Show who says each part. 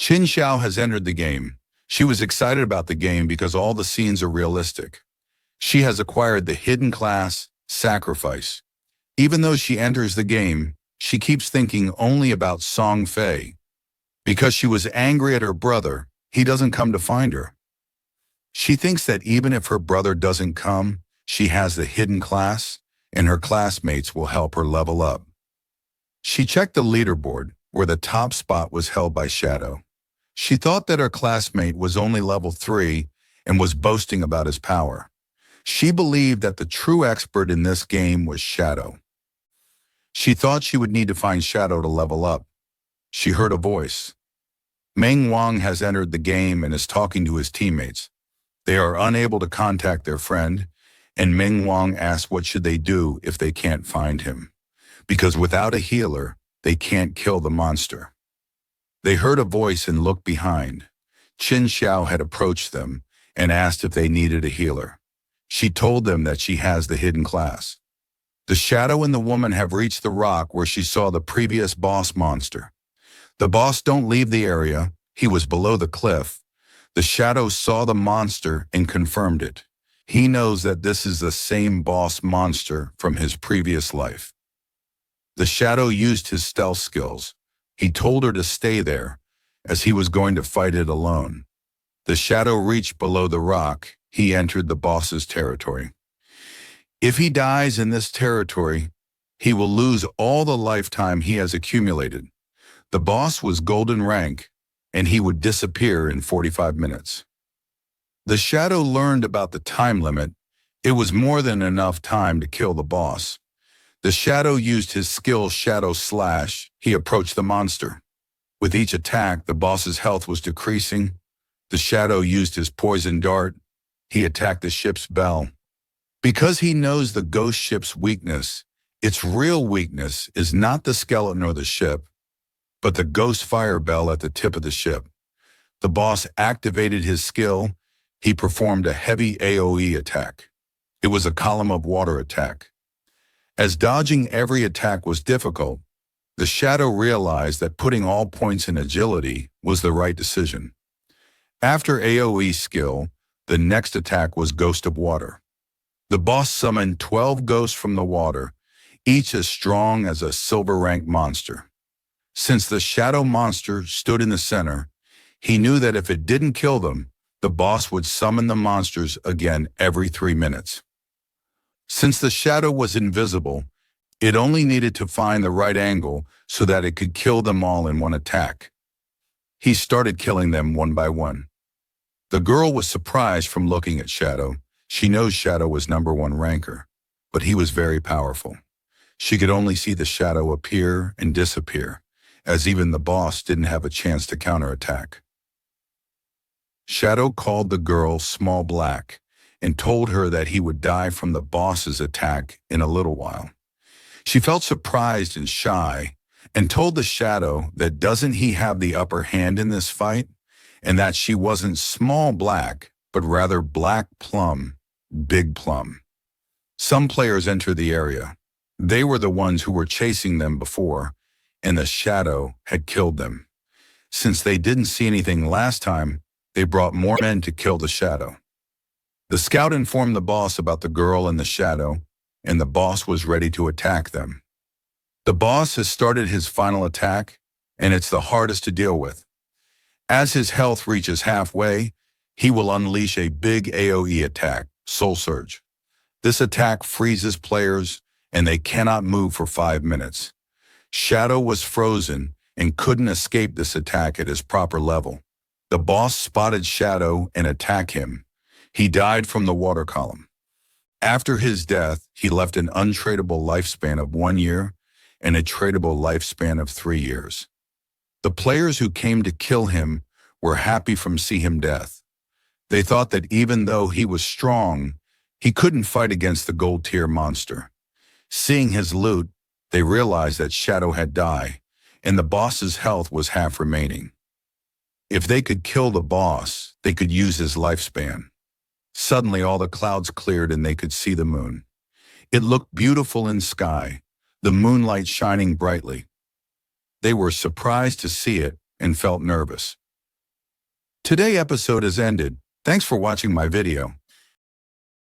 Speaker 1: Qin Xiao has entered the game. She was excited about the game because all the scenes are realistic. She has acquired the hidden class, Sacrifice. Even though she enters the game, she keeps thinking only about Song Fei. Because she was angry at her brother, he doesn't come to find her. She thinks that even if her brother doesn't come, she has the hidden class, and her classmates will help her level up. She checked the leaderboard, where the top spot was held by Shadow. She thought that her classmate was only level 3 and was boasting about his power. She believed that the true expert in this game was Shadow. She thought she would need to find Shadow to level up. She heard a voice. Meng Wang has entered the game and is talking to his teammates. They are unable to contact their friend, and Meng Wang asks what should they do if they can't find him. Because without a healer, they can't kill the monster. They heard a voice and looked behind. Qin Xiao had approached them and asked if they needed a healer. She told them that she has the hidden class. The Shadow and the woman have reached the rock where she saw the previous boss monster. The boss don't leave the area. He was below the cliff. The Shadow saw the monster and confirmed it. He knows that this is the same boss monster from his previous life. The Shadow used his stealth skills. He told her to stay there, as he was going to fight it alone. The Shadow reached below the rock. He entered the boss's territory. If he dies in this territory, he will lose all the lifetime he has accumulated. The boss was golden rank, and he would disappear in 45 minutes. The Shadow learned about the time limit. It was more than enough time to kill the boss. The Shadow used his skill Shadow Slash. He approached the monster. With each attack, the boss's health was decreasing. The Shadow used his poison dart. He attacked the ship's bell. Because he knows the ghost ship's weakness, its real weakness is not the skeleton or the ship, but the ghost fire bell at the tip of the ship. The boss activated his skill. He performed a heavy AoE attack. It was a column of water attack. As dodging every attack was difficult, the Shadow realized that putting all points in agility was the right decision. After AoE skill, the next attack was Ghost of Water. The boss summoned 12 ghosts from the water, each as strong as a silver-rank monster. Since the Shadow monster stood in the center, he knew that if it didn't kill them, the boss would summon the monsters again every 3 minutes. Since the Shadow was invisible, it only needed to find the right angle so that it could kill them all in one attack. He started killing them one by one. The girl was surprised from looking at Shadow. She knows Shadow was #1 ranker, but he was very powerful. She could only see the Shadow appear and disappear, as even the boss didn't have a chance to counterattack. Shadow called the girl Small Black and told her that he would die from the boss's attack in a little while. She felt surprised and shy and told the Shadow that doesn't he have the upper hand in this fight, and that she wasn't Small Black, but rather Black Plum, Big Plum. Some players enter the area. They were the ones who were chasing them before, and the Shadow had killed them. Since they didn't see anything last time, they brought more men to kill the Shadow. The scout informed the boss about the girl and the Shadow, and the boss was ready to attack them. The boss has started his final attack, and it's the hardest to deal with. As his health reaches halfway, he will unleash a big AoE attack, Soul Surge. This attack freezes players, and they cannot move for 5 minutes. Shadow was frozen and couldn't escape this attack at his proper level. The boss spotted Shadow and attacked him. He died from the water column. After his death, he left an untradeable lifespan of 1 year and a tradable lifespan of 3 years. The players who came to kill him were happy from see him death. They thought that even though he was strong, he couldn't fight against the gold tier monster. Seeing his loot, they realized that Shadow had died, and the boss's health was half remaining. If they could kill the boss, they could use his lifespan. Suddenly all the clouds cleared and they could see the moon. It looked beautiful in sky, the moonlight shining brightly. They were surprised to see it and felt nervous. Today episode has ended. Thanks for watching my video.